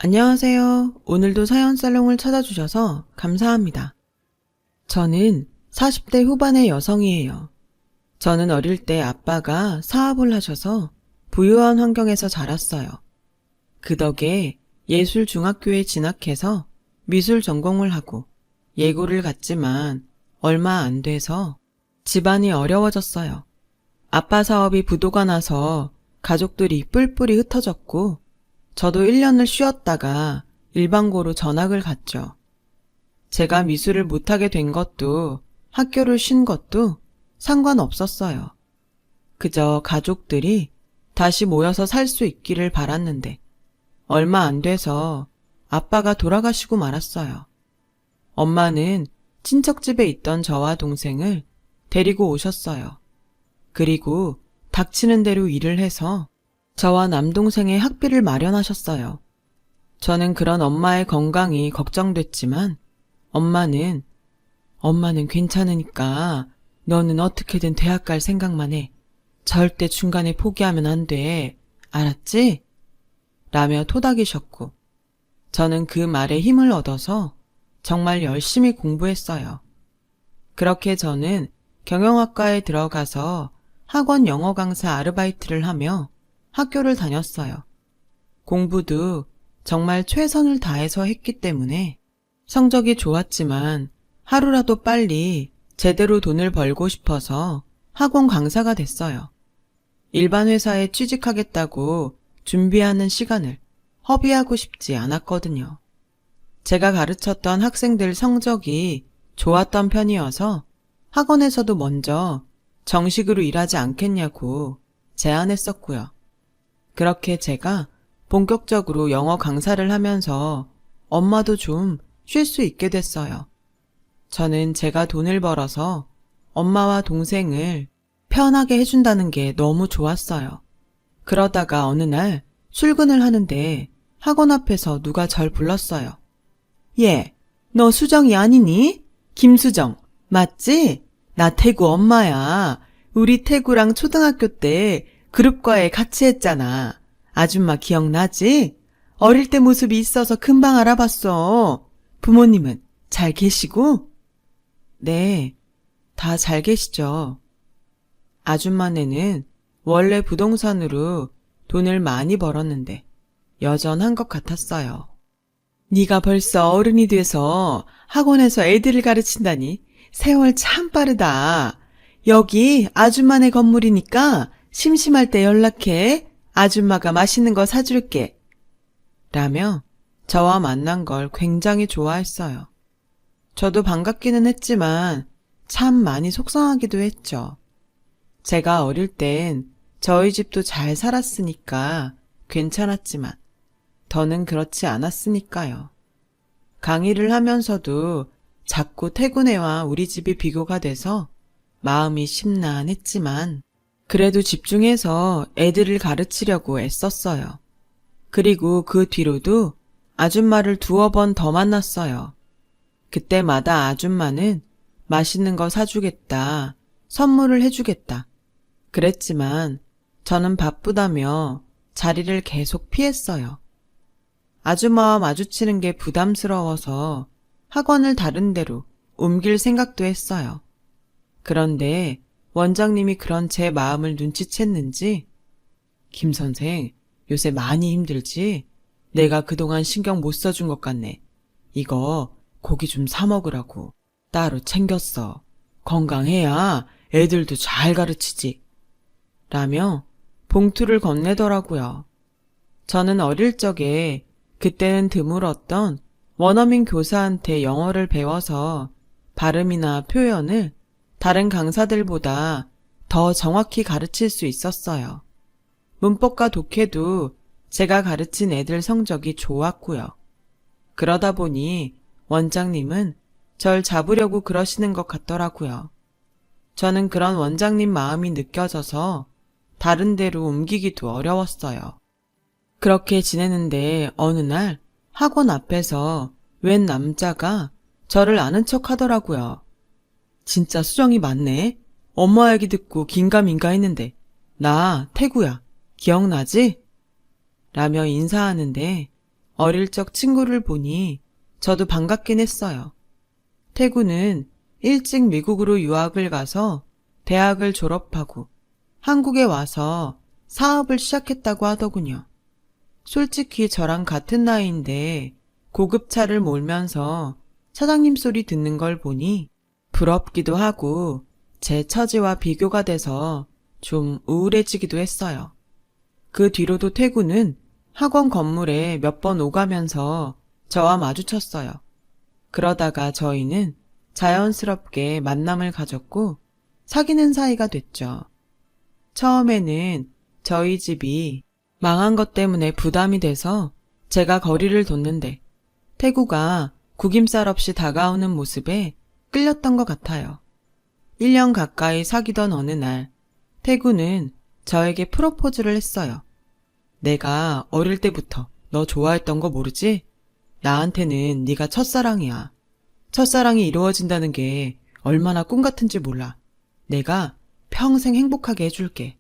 안녕하세요. 오늘도 사연살롱을 찾아주셔서 감사합니다. 저는 40대 후반의 여성이에요. 저는 어릴 때 아빠가 사업을 하셔서 부유한 환경에서 자랐어요. 그 덕에 예술중학교에 진학해서 미술 전공을 하고 예고를 갔지만 얼마 안 돼서 집안이 어려워졌어요. 아빠 사업이 부도가 나서 가족들이 뿔뿔이 흩어졌고 저도 1년을 쉬었다가 일반고로 전학을 갔죠. 제가 미술을 못하게 된 것도 학교를 쉰 것도 상관없었어요. 그저 가족들이 다시 모여서 살 수 있기를 바랐는데 얼마 안 돼서 아빠가 돌아가시고 말았어요. 엄마는 친척집에 있던 저와 동생을 데리고 오셨어요. 그리고 닥치는 대로 일을 해서 저와 남동생의 학비를 마련하셨어요. 저는 그런 엄마의 건강이 걱정됐지만 엄마는 괜찮으니까 너는 어떻게든 대학 갈 생각만 해. 절대 중간에 포기하면 안 돼. 알았지? 라며 토닥이셨고 저는 그 말에 힘을 얻어서 정말 열심히 공부했어요. 그렇게 저는 경영학과에 들어가서 학원 영어 강사 아르바이트를 하며 학교를 다녔어요. 공부도 정말 최선을 다해서 했기 때문에 성적이 좋았지만 하루라도 빨리 제대로 돈을 벌고 싶어서 학원 강사가 됐어요. 일반 회사에 취직하겠다고 준비하는 시간을 허비하고 싶지 않았거든요. 제가 가르쳤던 학생들 성적이 좋았던 편이어서 학원에서도 먼저 정식으로 일하지 않겠냐고 제안했었고요. 그렇게 제가 본격적으로 영어 강사를 하면서 엄마도 좀 쉴 수 있게 됐어요. 저는 제가 돈을 벌어서 엄마와 동생을 편하게 해준다는 게 너무 좋았어요. 그러다가 어느 날 출근을 하는데 학원 앞에서 누가 절 불렀어요. 얘, 너 수정이 아니니? 김수정, 맞지? 나 태구 엄마야. 우리 태구랑 초등학교 때 그룹과에 같이 했잖아. 아줌마 기억나지? 어릴 때 모습이 있어서 금방 알아봤어. 부모님은 잘 계시고? 네, 다 잘 계시죠. 아줌마네는 원래 부동산으로 돈을 많이 벌었는데 여전한 것 같았어요. 네가 벌써 어른이 돼서 학원에서 애들을 가르친다니 세월 참 빠르다. 여기 아줌마네 건물이니까 심심할 때 연락해. 아줌마가 맛있는 거 사줄게. 라며 저와 만난 걸 굉장히 좋아했어요. 저도 반갑기는 했지만 참 많이 속상하기도 했죠. 제가 어릴 땐 저희 집도 잘 살았으니까 괜찮았지만 더는 그렇지 않았으니까요. 강의를 하면서도 자꾸 태구네와 우리 집이 비교가 돼서 마음이 심란했지만 그래도 집중해서 애들을 가르치려고 애썼어요. 그리고 그 뒤로도 아줌마를 두어 번 더 만났어요. 그때마다 아줌마는 맛있는 거 사주겠다, 선물을 해주겠다. 그랬지만 저는 바쁘다며 자리를 계속 피했어요. 아줌마와 마주치는 게 부담스러워서 학원을 다른 데로 옮길 생각도 했어요. 그런데 원장님이 그런 제 마음을 눈치챘는지 김 선생, 요새 많이 힘들지? 내가 그동안 신경 못 써준 것 같네. 이거 고기 좀 사 먹으라고 따로 챙겼어. 건강해야 애들도 잘 가르치지. 라며 봉투를 건네더라고요. 저는 어릴 적에 그때는 드물었던 원어민 교사한테 영어를 배워서 발음이나 표현을 다른 강사들보다 더 정확히 가르칠 수 있었어요. 문법과 독해도 제가 가르친 애들 성적이 좋았고요. 그러다 보니 원장님은 절 잡으려고 그러시는 것 같더라고요. 저는 그런 원장님 마음이 느껴져서 다른 데로 옮기기도 어려웠어요. 그렇게 지내는데 어느 날 학원 앞에서 웬 남자가 저를 아는 척 하더라고요. 진짜 수정이 맞네. 엄마 얘기 듣고 긴가민가 했는데 나 태구야. 기억나지? 라며 인사하는데 어릴 적 친구를 보니 저도 반갑긴 했어요. 태구는 일찍 미국으로 유학을 가서 대학을 졸업하고 한국에 와서 사업을 시작했다고 하더군요. 솔직히 저랑 같은 나이인데 고급차를 몰면서 사장님 소리 듣는 걸 보니 부럽기도 하고 제 처지와 비교가 돼서 좀 우울해지기도 했어요. 그 뒤로도 태구는 학원 건물에 몇 번 오가면서 저와 마주쳤어요. 그러다가 저희는 자연스럽게 만남을 가졌고 사귀는 사이가 됐죠. 처음에는 저희 집이 망한 것 때문에 부담이 돼서 제가 거리를 뒀는데 태구가 구김살 없이 다가오는 모습에 끌렸던 것 같아요. 1년 가까이 사귀던 어느 날 태구는 저에게 프로포즈를 했어요. 내가 어릴 때부터 너 좋아했던 거 모르지? 나한테는 네가 첫사랑이야. 첫사랑이 이루어진다는 게 얼마나 꿈 같은지 몰라. 내가 평생 행복하게 해줄게.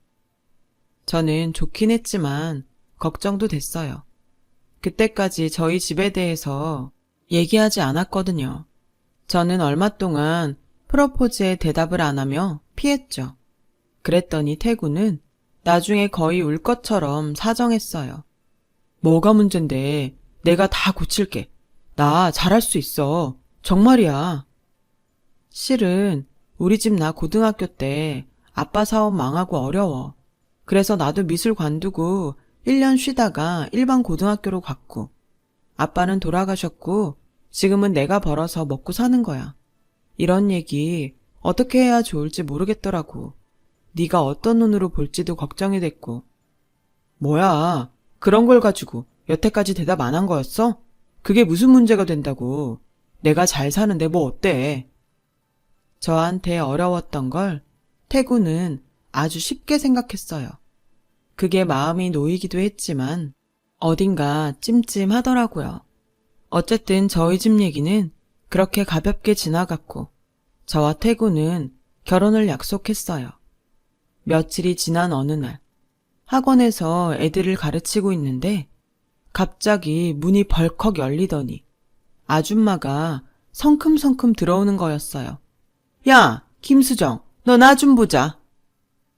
저는 좋긴 했지만 걱정도 됐어요. 그때까지 저희 집에 대해서 얘기하지 않았거든요. 저는 얼마 동안 프로포즈에 대답을 안 하며 피했죠. 그랬더니 태구는 나중에 거의 울 것처럼 사정했어요. 뭐가 문젠데 내가 다 고칠게. 나 잘할 수 있어. 정말이야. 실은 우리 집 나 고등학교 때 아빠 사업 망하고 어려워. 그래서 나도 미술 관두고 1년 쉬다가 일반 고등학교로 갔고 아빠는 돌아가셨고 지금은 내가 벌어서 먹고 사는 거야. 이런 얘기 어떻게 해야 좋을지 모르겠더라고. 네가 어떤 눈으로 볼지도 걱정이 됐고. 뭐야, 그런 걸 가지고 여태까지 대답 안 한 거였어? 그게 무슨 문제가 된다고. 내가 잘 사는데 뭐 어때? 저한테 어려웠던 걸 태구는 아주 쉽게 생각했어요. 그게 마음이 놓이기도 했지만 어딘가 찜찜하더라고요. 어쨌든 저희 집 얘기는 그렇게 가볍게 지나갔고 저와 태구는 결혼을 약속했어요. 며칠이 지난 어느 날 학원에서 애들을 가르치고 있는데 갑자기 문이 벌컥 열리더니 아줌마가 성큼성큼 들어오는 거였어요. 야, 김수정, 너 나 좀 보자.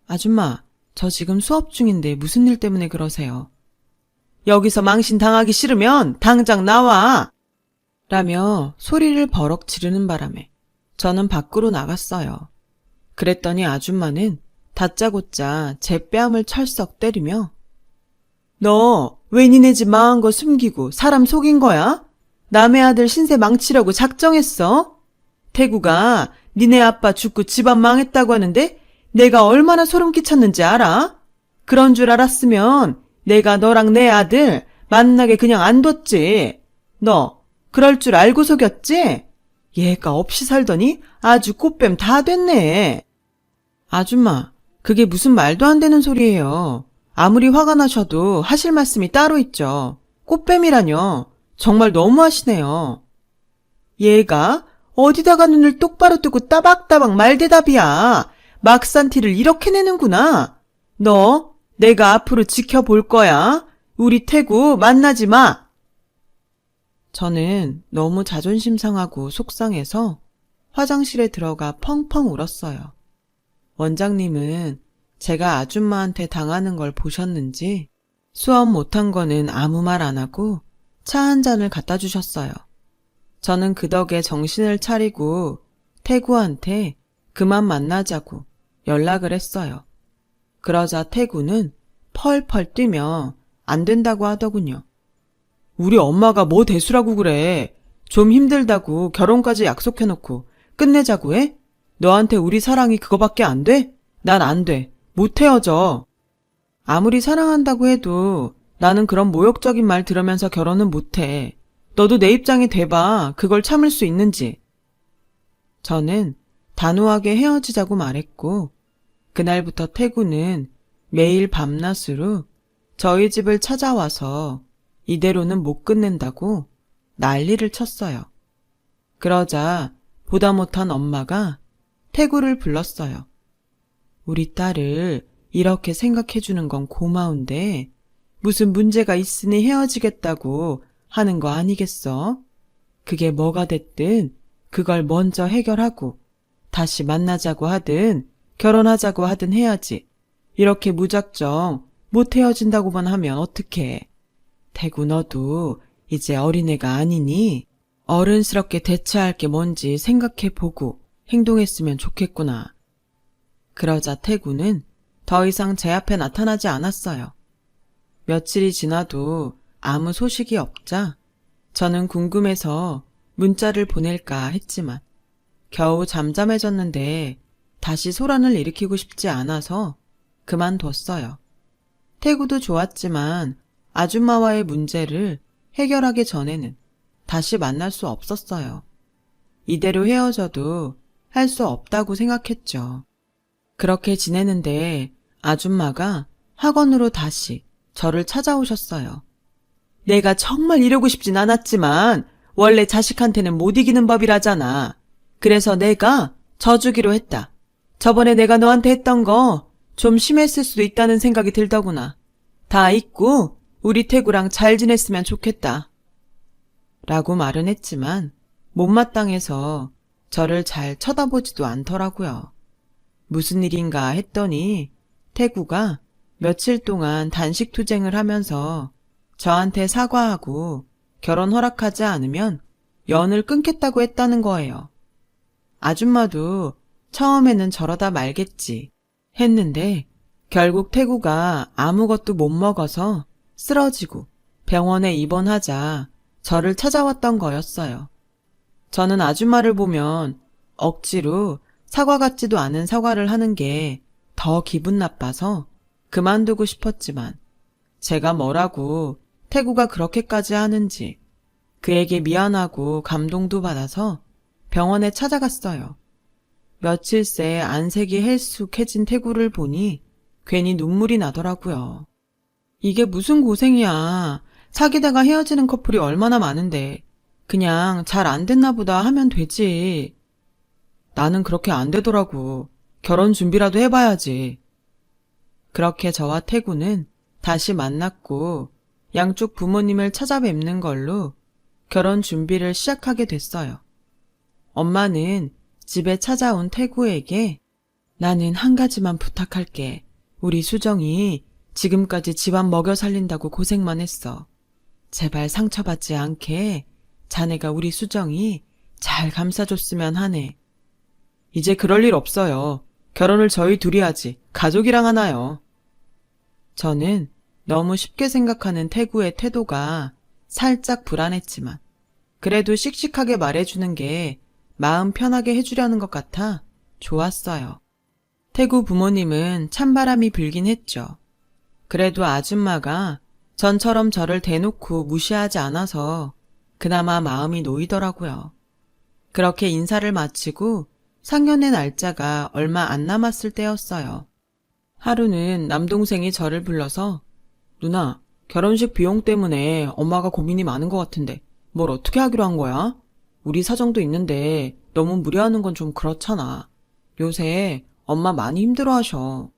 아줌마, 저 지금 수업 중인데 무슨 일 때문에 그러세요? 여기서 망신 당하기 싫으면 당장 나와! 라며 소리를 버럭 지르는 바람에 저는 밖으로 나갔어요. 그랬더니 아줌마는 다짜고짜 제 뺨을 철썩 때리며 너 왜 니네 집 망한 거 숨기고 사람 속인 거야? 남의 아들 신세 망치려고 작정했어? 태구가 니네 아빠 죽고 집안 망했다고 하는데 내가 얼마나 소름 끼쳤는지 알아? 그런 줄 알았으면 내가 너랑 내 아들 만나게 그냥 안 뒀지. 너 그럴 줄 알고 속였지? 얘가 없이 살더니 아주 꽃뱀 다 됐네. 아줌마, 그게 무슨 말도 안 되는 소리예요. 아무리 화가 나셔도 하실 말씀이 따로 있죠. 꽃뱀이라뇨. 정말 너무하시네요. 얘가 어디다가 눈을 똑바로 뜨고 따박따박 말대답이야. 막산 티를 이렇게 내는구나. 너 내가 앞으로 지켜볼 거야. 우리 태구 만나지 마. 저는 너무 자존심 상하고 속상해서 화장실에 들어가 펑펑 울었어요. 원장님은 제가 아줌마한테 당하는 걸 보셨는지 수업 못한 거는 아무 말 안 하고 차 한 잔을 갖다 주셨어요. 저는 그 덕에 정신을 차리고 태구한테 그만 만나자고 연락을 했어요. 그러자 태구는 펄펄 뛰며 안 된다고 하더군요. 우리 엄마가 뭐 대수라고 그래. 좀 힘들다고 결혼까지 약속해놓고 끝내자고 해? 너한테 우리 사랑이 그거밖에 안 돼? 난 안 돼. 못 헤어져. 아무리 사랑한다고 해도 나는 그런 모욕적인 말 들으면서 결혼은 못 해. 너도 내 입장이 돼봐. 그걸 참을 수 있는지. 저는 단호하게 헤어지자고 말했고 그날부터 태구는 매일 밤낮으로 저희 집을 찾아와서 이대로는 못 끝낸다고 난리를 쳤어요. 그러자 보다 못한 엄마가 태구를 불렀어요. 우리 딸을 이렇게 생각해주는 건 고마운데 무슨 문제가 있으니 헤어지겠다고 하는 거 아니겠어? 그게 뭐가 됐든 그걸 먼저 해결하고 다시 만나자고 하든 결혼하자고 하든 해야지. 이렇게 무작정 못 헤어진다고만 하면 어떡해. 태구 너도 이제 어린애가 아니니 어른스럽게 대처할 게 뭔지 생각해보고 행동했으면 좋겠구나. 그러자 태구는 더 이상 제 앞에 나타나지 않았어요. 며칠이 지나도 아무 소식이 없자 저는 궁금해서 문자를 보낼까 했지만 겨우 잠잠해졌는데 다시 소란을 일으키고 싶지 않아서 그만뒀어요. 태구도 좋았지만 아줌마와의 문제를 해결하기 전에는 다시 만날 수 없었어요. 이대로 헤어져도 할 수 없다고 생각했죠. 그렇게 지내는데 아줌마가 학원으로 다시 저를 찾아오셨어요. 내가 정말 이러고 싶진 않았지만 원래 자식한테는 못 이기는 법이라잖아. 그래서 내가 져주기로 했다. 저번에 내가 너한테 했던 거 좀 심했을 수도 있다는 생각이 들더구나. 다 잊고 우리 태구랑 잘 지냈으면 좋겠다. 라고 말은 했지만 못마땅해서 저를 잘 쳐다보지도 않더라고요. 무슨 일인가 했더니 태구가 며칠 동안 단식 투쟁을 하면서 저한테 사과하고 결혼 허락하지 않으면 연을 끊겠다고 했다는 거예요. 아줌마도 처음에는 저러다 말겠지 했는데 결국 태구가 아무것도 못 먹어서 쓰러지고 병원에 입원하자 저를 찾아왔던 거였어요. 저는 아줌마를 보면 억지로 사과 같지도 않은 사과를 하는 게 더 기분 나빠서 그만두고 싶었지만 제가 뭐라고 태구가 그렇게까지 하는지 그에게 미안하고 감동도 받아서 병원에 찾아갔어요. 며칠 새 안색이 헬쑥해진 태구를 보니 괜히 눈물이 나더라고요. 이게 무슨 고생이야. 사귀다가 헤어지는 커플이 얼마나 많은데 그냥 잘 안 됐나 보다 하면 되지. 나는 그렇게 안 되더라고. 결혼 준비라도 해봐야지. 그렇게 저와 태구는 다시 만났고 양쪽 부모님을 찾아뵙는 걸로 결혼 준비를 시작하게 됐어요. 엄마는 집에 찾아온 태구에게 나는 한 가지만 부탁할게. 우리 수정이 지금까지 집안 먹여 살린다고 고생만 했어. 제발 상처받지 않게 자네가 우리 수정이 잘 감싸줬으면 하네. 이제 그럴 일 없어요. 결혼을 저희 둘이 하지. 가족이랑 하나요. 저는 너무 쉽게 생각하는 태구의 태도가 살짝 불안했지만 그래도 씩씩하게 말해주는 게 마음 편하게 해주려는 것 같아 좋았어요. 태구 부모님은 찬바람이 불긴 했죠. 그래도 아줌마가 전처럼 저를 대놓고 무시하지 않아서 그나마 마음이 놓이더라고요. 그렇게 인사를 마치고 상견례 날짜가 얼마 안 남았을 때였어요. 하루는 남동생이 저를 불러서 누나, 결혼식 비용 때문에 엄마가 고민이 많은 것 같은데 뭘 어떻게 하기로 한 거야? 우리 사정도 있는데 너무 무리하는 건 좀 그렇잖아. 요새 엄마 많이 힘들어하셔.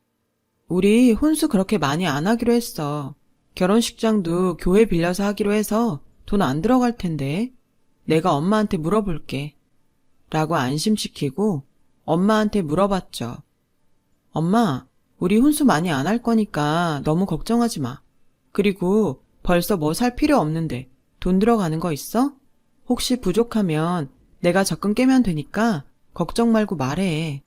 우리 혼수 그렇게 많이 안 하기로 했어. 결혼식장도 교회 빌려서 하기로 해서 돈 안 들어갈 텐데 내가 엄마한테 물어볼게. 라고 안심시키고 엄마한테 물어봤죠. 엄마, 우리 혼수 많이 안 할 거니까 너무 걱정하지 마. 그리고 벌써 뭐 살 필요 없는데 돈 들어가는 거 있어? 혹시 부족하면 내가 적금 깨면 되니까 걱정 말고 말해.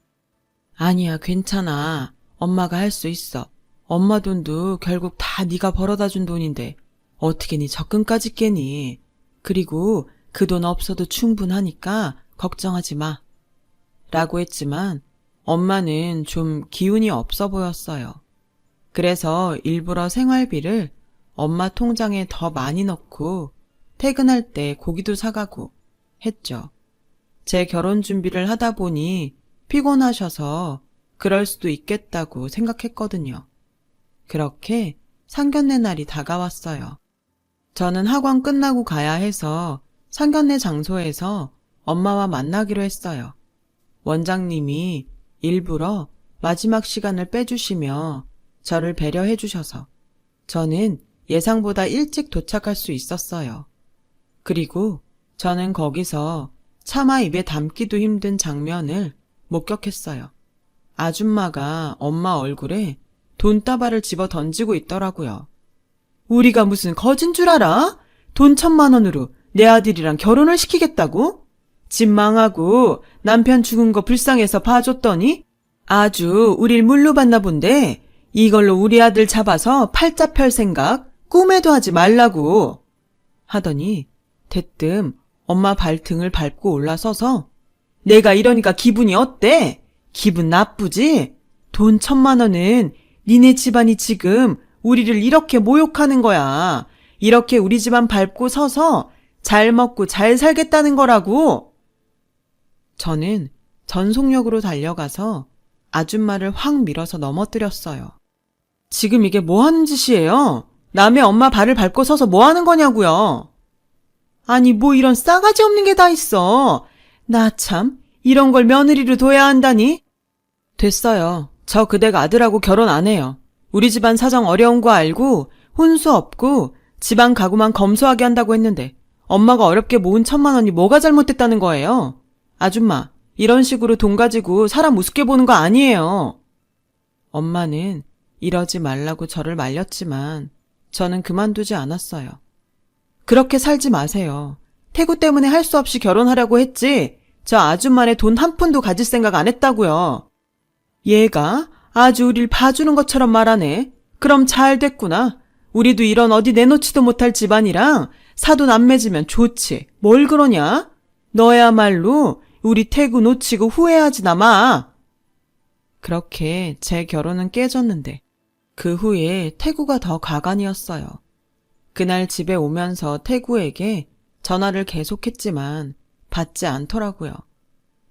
아니야, 괜찮아. 엄마가 할 수 있어. 엄마 돈도 결국 다 네가 벌어다 준 돈인데 어떻게 네 적금까지 깨니? 그리고 그 돈 없어도 충분하니까 걱정하지 마. 라고 했지만 엄마는 좀 기운이 없어 보였어요. 그래서 일부러 생활비를 엄마 통장에 더 많이 넣고 퇴근할 때 고기도 사가고 했죠. 제 결혼 준비를 하다 보니 피곤하셔서 그럴 수도 있겠다고 생각했거든요. 그렇게 상견례 날이 다가왔어요. 저는 학원 끝나고 가야 해서 상견례 장소에서 엄마와 만나기로 했어요. 원장님이 일부러 마지막 시간을 빼주시며 저를 배려해 주셔서 저는 예상보다 일찍 도착할 수 있었어요. 그리고 저는 거기서 차마 입에 담기도 힘든 장면을 목격했어요. 아줌마가 엄마 얼굴에 돈다발을 집어 던지고 있더라고요. 우리가 무슨 거진 줄 알아? 돈 1,000만 원으로 내 아들이랑 결혼을 시키겠다고? 집 망하고 남편 죽은 거 불쌍해서 봐줬더니 아주 우릴 물로 봤나 본데 이걸로 우리 아들 잡아서 팔자 펼 생각 꿈에도 하지 말라고 하더니 대뜸 엄마 발등을 밟고 올라서서 내가 이러니까 기분이 어때? 기분 나쁘지? 돈 1,000만 원은 니네 집안이 지금 우리를 이렇게 모욕하는 거야. 이렇게 우리 집안 밟고 서서 잘 먹고 잘 살겠다는 거라고. 저는 전속력으로 달려가서 아줌마를 확 밀어서 넘어뜨렸어요. 지금 이게 뭐 하는 짓이에요? 남의 엄마 발을 밟고 서서 뭐 하는 거냐고요? 아니 뭐 이런 싸가지 없는 게 다 있어. 나 참 이런 걸 며느리로 둬야 한다니? 됐어요. 저 그댁 아들하고 결혼 안 해요. 우리 집안 사정 어려운 거 알고 혼수 없고 집안 가구만 검소하게 한다고 했는데 엄마가 어렵게 모은 1,000만 원이 뭐가 잘못됐다는 거예요? 아줌마, 이런 식으로 돈 가지고 사람 우습게 보는 거 아니에요. 엄마는 이러지 말라고 저를 말렸지만 저는 그만두지 않았어요. 그렇게 살지 마세요. 태구 때문에 할 수 없이 결혼하려고 했지 저 아줌마네 돈 한 푼도 가질 생각 안 했다고요. 얘가 아주 우릴 봐주는 것처럼 말하네. 그럼 잘 됐구나. 우리도 이런 어디 내놓지도 못할 집안이랑 사돈 안 맺으면 좋지. 뭘 그러냐? 너야말로 우리 태구 놓치고 후회하지나 마. 그렇게 제 결혼은 깨졌는데 그 후에 태구가 더 가관이었어요. 그날 집에 오면서 태구에게 전화를 계속했지만 받지 않더라고요.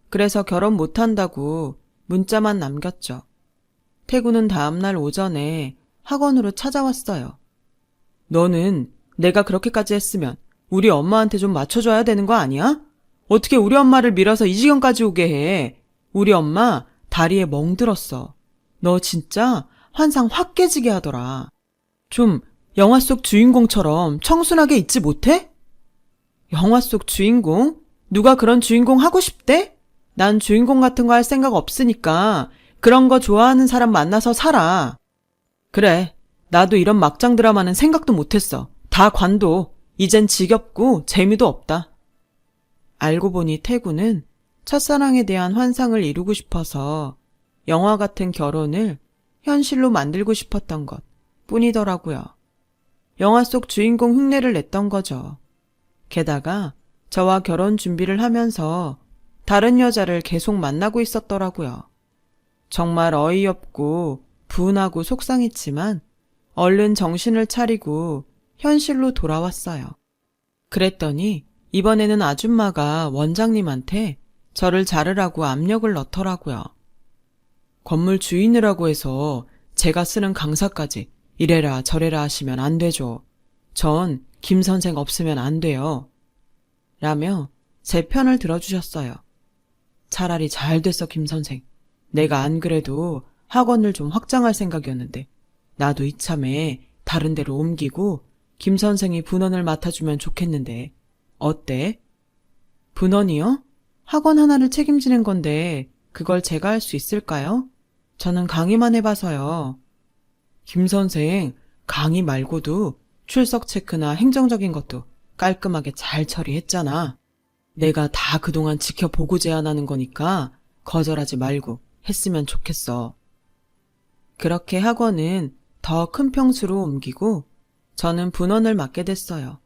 그래서 결혼 못한다고 문자만 남겼죠. 태구는 다음날 오전에 학원으로 찾아왔어요. 너는 내가 그렇게까지 했으면 우리 엄마한테 좀 맞춰줘야 되는 거 아니야? 어떻게 우리 엄마를 밀어서 이 지경까지 오게 해. 우리 엄마 다리에 멍들었어. 너 진짜 환상 확 깨지게 하더라. 좀 영화 속 주인공처럼 청순하게 있지 못해? 영화 속 주인공? 누가 그런 주인공 하고 싶대? 난 주인공 같은 거 할 생각 없으니까 그런 거 좋아하는 사람 만나서 살아. 그래, 나도 이런 막장 드라마는 생각도 못했어. 다 관도. 이젠 지겹고 재미도 없다. 알고 보니 태구는 첫사랑에 대한 환상을 이루고 싶어서 영화 같은 결혼을 현실로 만들고 싶었던 것 뿐이더라고요. 영화 속 주인공 흉내를 냈던 거죠. 게다가 저와 결혼 준비를 하면서 다른 여자를 계속 만나고 있었더라고요. 정말 어이없고 분하고 속상했지만 얼른 정신을 차리고 현실로 돌아왔어요. 그랬더니 이번에는 아줌마가 원장님한테 저를 자르라고 압력을 넣더라고요. 건물 주인이라고 해서 제가 쓰는 강사까지 이래라 저래라 하시면 안 되죠. 전 김 선생 없으면 안 돼요. 라며 제 편을 들어주셨어요. 차라리 잘 됐어 김 선생. 내가 안 그래도 학원을 좀 확장할 생각이었는데 나도 이참에 다른 데로 옮기고 김 선생이 분원을 맡아주면 좋겠는데 어때? 분원이요? 학원 하나를 책임지는 건데 그걸 제가 할 수 있을까요? 저는 강의만 해봐서요. 김 선생, 강의 말고도 출석 체크나 행정적인 것도 깔끔하게 잘 처리했잖아. 내가 다 그동안 지켜보고 제안하는 거니까 거절하지 말고 했으면 좋겠어. 그렇게 학원은 더 큰 평수로 옮기고 저는 분원을 맡게 됐어요.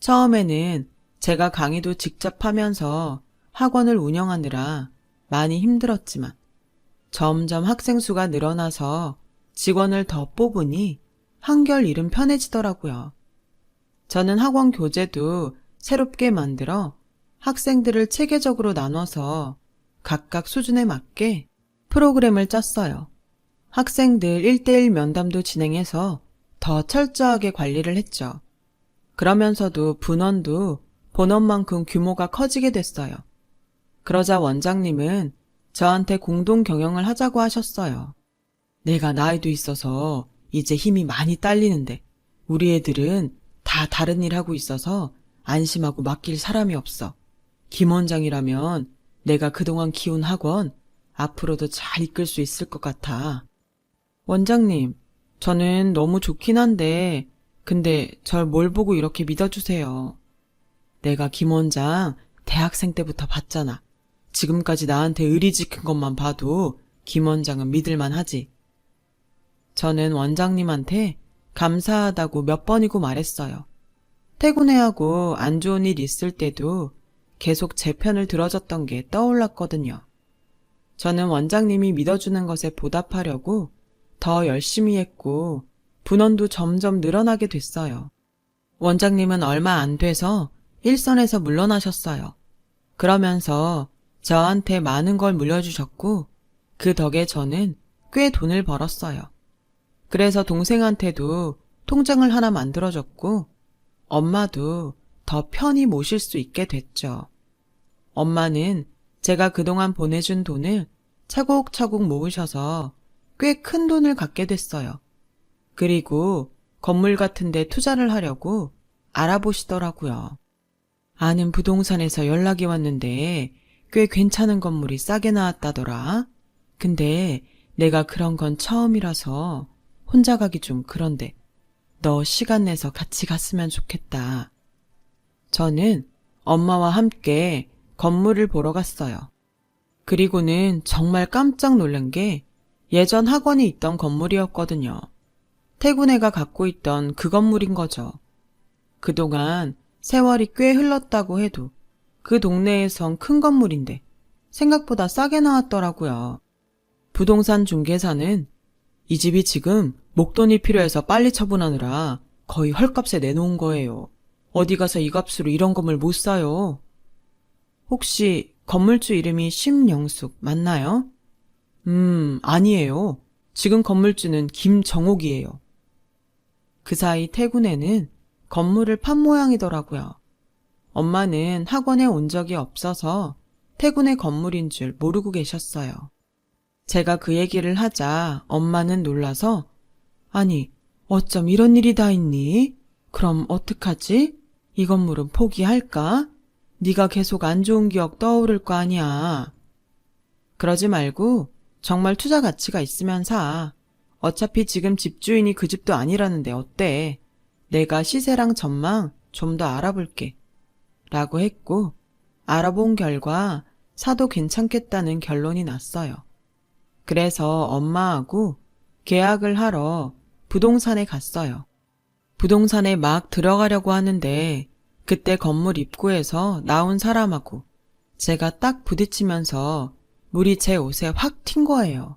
처음에는 제가 강의도 직접 하면서 학원을 운영하느라 많이 힘들었지만 점점 학생 수가 늘어나서 직원을 더 뽑으니 한결 일은 편해지더라고요. 저는 학원 교재도 새롭게 만들어 학생들을 체계적으로 나눠서 각각 수준에 맞게 프로그램을 짰어요. 학생들 1:1 면담도 진행해서 더 철저하게 관리를 했죠. 그러면서도 분원도 본원만큼 규모가 커지게 됐어요. 그러자 원장님은 저한테 공동 경영을 하자고 하셨어요. 내가 나이도 있어서 이제 힘이 많이 딸리는데 우리 애들은 다 다른 일 하고 있어서 안심하고 맡길 사람이 없어. 김 원장이라면 내가 그동안 키운 학원 앞으로도 잘 이끌 수 있을 것 같아. 원장님, 저는 너무 좋긴 한데 근데 절 뭘 보고 이렇게 믿어주세요. 내가 김 원장 대학생 때부터 봤잖아. 지금까지 나한테 의리 지킨 것만 봐도 김 원장은 믿을만 하지. 저는 원장님한테 감사하다고 몇 번이고 말했어요. 퇴근해하고 안 좋은 일 있을 때도 계속 제 편을 들어줬던 게 떠올랐거든요. 저는 원장님이 믿어주는 것에 보답하려고 더 열심히 했고 분원도 점점 늘어나게 됐어요. 원장님은 얼마 안 돼서 일선에서 물러나셨어요. 그러면서 저한테 많은 걸 물려주셨고 그 덕에 저는 꽤 돈을 벌었어요. 그래서 동생한테도 통장을 하나 만들어줬고 엄마도 더 편히 모실 수 있게 됐죠. 엄마는 제가 그동안 보내준 돈을 차곡차곡 모으셔서 꽤 큰 돈을 갖게 됐어요. 그리고 건물 같은 데 투자를 하려고 알아보시더라고요. 아는 부동산에서 연락이 왔는데 꽤 괜찮은 건물이 싸게 나왔다더라. 근데 내가 그런 건 처음이라서 혼자 가기 좀 그런데 너 시간 내서 같이 갔으면 좋겠다. 저는 엄마와 함께 건물을 보러 갔어요. 그리고는 정말 깜짝 놀란 게 예전 학원이 있던 건물이었거든요. 태구네가 갖고 있던 그 건물인 거죠. 그동안 세월이 꽤 흘렀다고 해도 그 동네에선 큰 건물인데 생각보다 싸게 나왔더라고요. 부동산 중개사는 이 집이 지금 목돈이 필요해서 빨리 처분하느라 거의 헐값에 내놓은 거예요. 어디 가서 이 값으로 이런 건물 못 사요. 혹시 건물주 이름이 심영숙 맞나요? 아니에요. 지금 건물주는 김정옥이에요. 그 사이 태군에는 건물을 판 모양이더라고요. 엄마는 학원에 온 적이 없어서 태군의 건물인 줄 모르고 계셨어요. 제가 그 얘기를 하자 엄마는 놀라서 아니 어쩜 이런 일이 다 있니? 그럼 어떡하지? 이 건물은 포기할까? 네가 계속 안 좋은 기억 떠오를 거 아니야. 그러지 말고 정말 투자 가치가 있으면 사. 어차피 지금 집주인이 그 집도 아니라는데 어때? 내가 시세랑 전망 좀 더 알아볼게. 라고 했고 알아본 결과 사도 괜찮겠다는 결론이 났어요. 그래서 엄마하고 계약을 하러 부동산에 갔어요. 부동산에 막 들어가려고 하는데 그때 건물 입구에서 나온 사람하고 제가 딱 부딪히면서 물이 제 옷에 확 튄 거예요.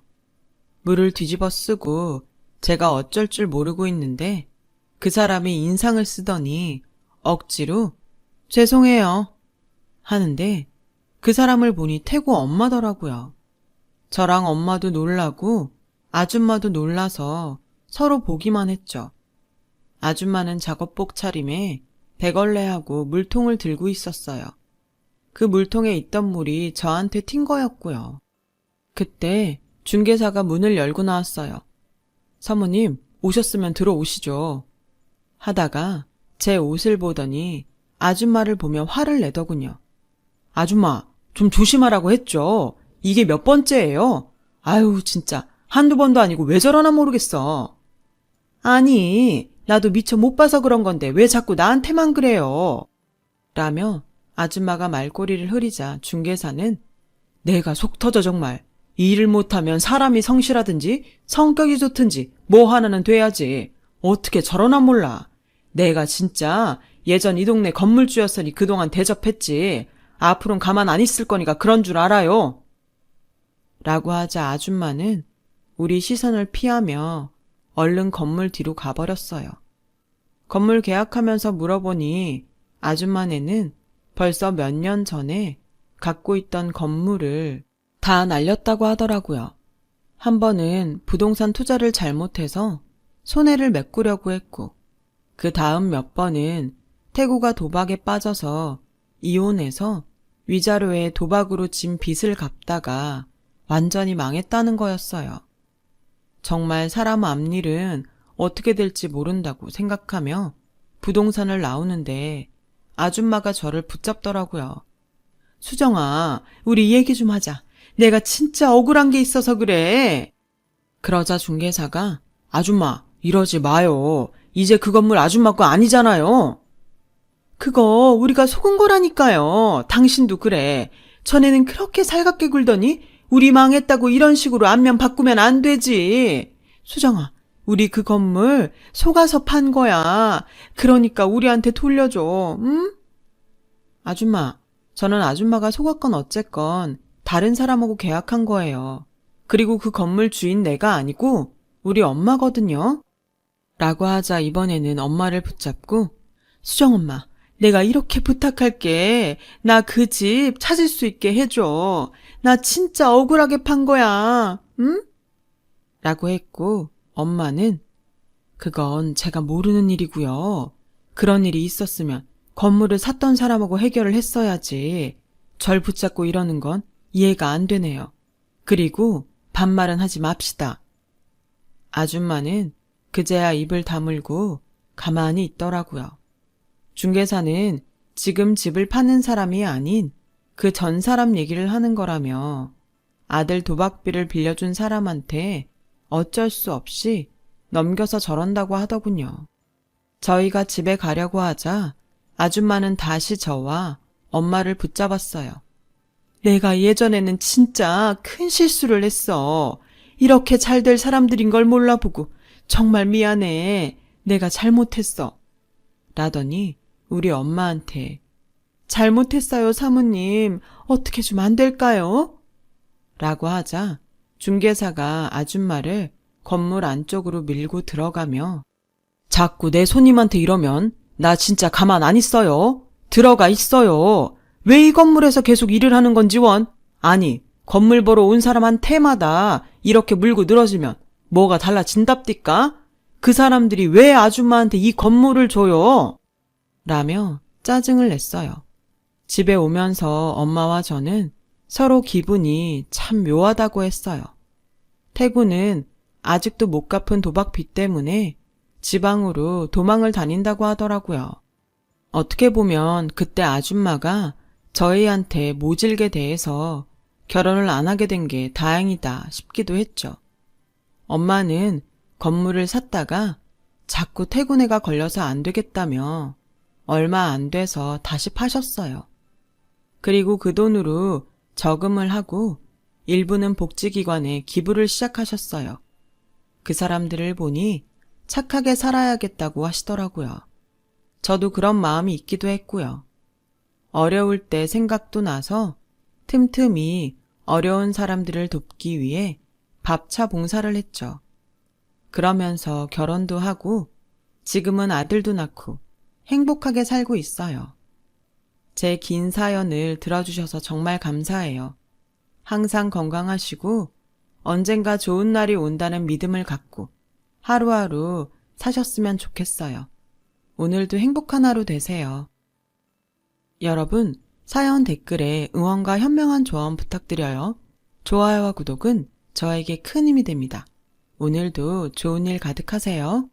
물을 뒤집어 쓰고 제가 어쩔 줄 모르고 있는데 그 사람이 인상을 쓰더니 억지로 죄송해요 하는데 그 사람을 보니 태구 엄마더라고요. 저랑 엄마도 놀라고 아줌마도 놀라서 서로 보기만 했죠. 아줌마는 작업복 차림에 대걸레하고 물통을 들고 있었어요. 그 물통에 있던 물이 저한테 튄 거였고요. 그때 중개사가 문을 열고 나왔어요. 사모님, 오셨으면 들어오시죠. 하다가 제 옷을 보더니 아줌마를 보며 화를 내더군요. 아줌마, 좀 조심하라고 했죠. 이게 몇 번째예요? 아유, 진짜 한두 번도 아니고 왜 저러나 모르겠어. 아니, 나도 미처 못 봐서 그런 건데 왜 자꾸 나한테만 그래요? 라며 아줌마가 말꼬리를 흐리자 중개사는 내가 속 터져 정말. 이 일을 못하면 사람이 성실하든지 성격이 좋든지 뭐 하나는 돼야지. 어떻게 저러나 몰라. 내가 진짜 예전 이 동네 건물주였으니 그동안 대접했지. 앞으로는 가만 안 있을 거니까 그런 줄 알아요. 라고 하자 아줌마는 우리 시선을 피하며 얼른 건물 뒤로 가버렸어요. 건물 계약하면서 물어보니 아줌마네는 벌써 몇 년 전에 갖고 있던 건물을 다 날렸다고 하더라고요. 한 번은 부동산 투자를 잘못해서 손해를 메꾸려고 했고 그 다음 몇 번은 태구가 도박에 빠져서 이혼해서 위자료에 도박으로 진 빚을 갚다가 완전히 망했다는 거였어요. 정말 사람 앞일은 어떻게 될지 모른다고 생각하며 부동산을 나오는데 아줌마가 저를 붙잡더라고요. 수정아, 우리 얘기 좀 하자. 내가 진짜 억울한 게 있어서 그래. 그러자 중개사가 아줌마, 이러지 마요. 이제 그 건물 아줌마 거 아니잖아요. 그거 우리가 속은 거라니까요. 당신도 그래. 전에는 그렇게 살갑게 굴더니 우리 망했다고 이런 식으로 안면 바꾸면 안 되지. 수정아, 우리 그 건물 속아서 판 거야. 그러니까 우리한테 돌려줘. 응? 아줌마, 저는 아줌마가 속았건 어쨌건 다른 사람하고 계약한 거예요. 그리고 그 건물 주인 내가 아니고 우리 엄마거든요. 라고 하자 이번에는 엄마를 붙잡고 수정엄마, 내가 이렇게 부탁할게. 나 그 집 찾을 수 있게 해줘. 나 진짜 억울하게 판 거야. 응? 라고 했고 엄마는 그건 제가 모르는 일이고요. 그런 일이 있었으면 건물을 샀던 사람하고 해결을 했어야지. 절 붙잡고 이러는 건 이해가 안 되네요. 그리고 반말은 하지 맙시다. 아줌마는 그제야 입을 다물고 가만히 있더라고요. 중개사는 지금 집을 파는 사람이 아닌 그 전 사람 얘기를 하는 거라며 아들 도박비를 빌려준 사람한테 어쩔 수 없이 넘겨서 저런다고 하더군요. 저희가 집에 가려고 하자 아줌마는 다시 저와 엄마를 붙잡았어요. 내가 예전에는 진짜 큰 실수를 했어. 이렇게 잘 될 사람들인 걸 몰라보고 정말 미안해. 내가 잘못했어. 라더니 우리 엄마한테 잘못했어요, 사모님. 어떻게 좀 안 될까요? 라고 하자 중개사가 아줌마를 건물 안쪽으로 밀고 들어가며 자꾸 내 손님한테 이러면 나 진짜 가만 안 있어요. 들어가 있어요. 왜 이 건물에서 계속 일을 하는 건지 원? 아니, 건물 보러 온 사람한테마다 이렇게 물고 늘어지면 뭐가 달라진답디까? 그 사람들이 왜 아줌마한테 이 건물을 줘요? 라며 짜증을 냈어요. 집에 오면서 엄마와 저는 서로 기분이 참 묘하다고 했어요. 태구는 아직도 못 갚은 도박비 때문에 지방으로 도망을 다닌다고 하더라고요. 어떻게 보면 그때 아줌마가 저희한테 모질게 대해서 결혼을 안 하게 된 게 다행이다 싶기도 했죠. 엄마는 건물을 샀다가 자꾸 태군애가 걸려서 안 되겠다며 얼마 안 돼서 다시 파셨어요. 그리고 그 돈으로 저금을 하고 일부는 복지기관에 기부를 시작하셨어요. 그 사람들을 보니 착하게 살아야겠다고 하시더라고요. 저도 그런 마음이 있기도 했고요. 어려울 때 생각도 나서 틈틈이 어려운 사람들을 돕기 위해 밥차 봉사를 했죠. 그러면서 결혼도 하고 지금은 아들도 낳고 행복하게 살고 있어요. 제 긴 사연을 들어주셔서 정말 감사해요. 항상 건강하시고 언젠가 좋은 날이 온다는 믿음을 갖고 하루하루 사셨으면 좋겠어요. 오늘도 행복한 하루 되세요. 여러분, 사연 댓글에 응원과 현명한 조언 부탁드려요. 좋아요와 구독은 저에게 큰 힘이 됩니다. 오늘도 좋은 일 가득하세요.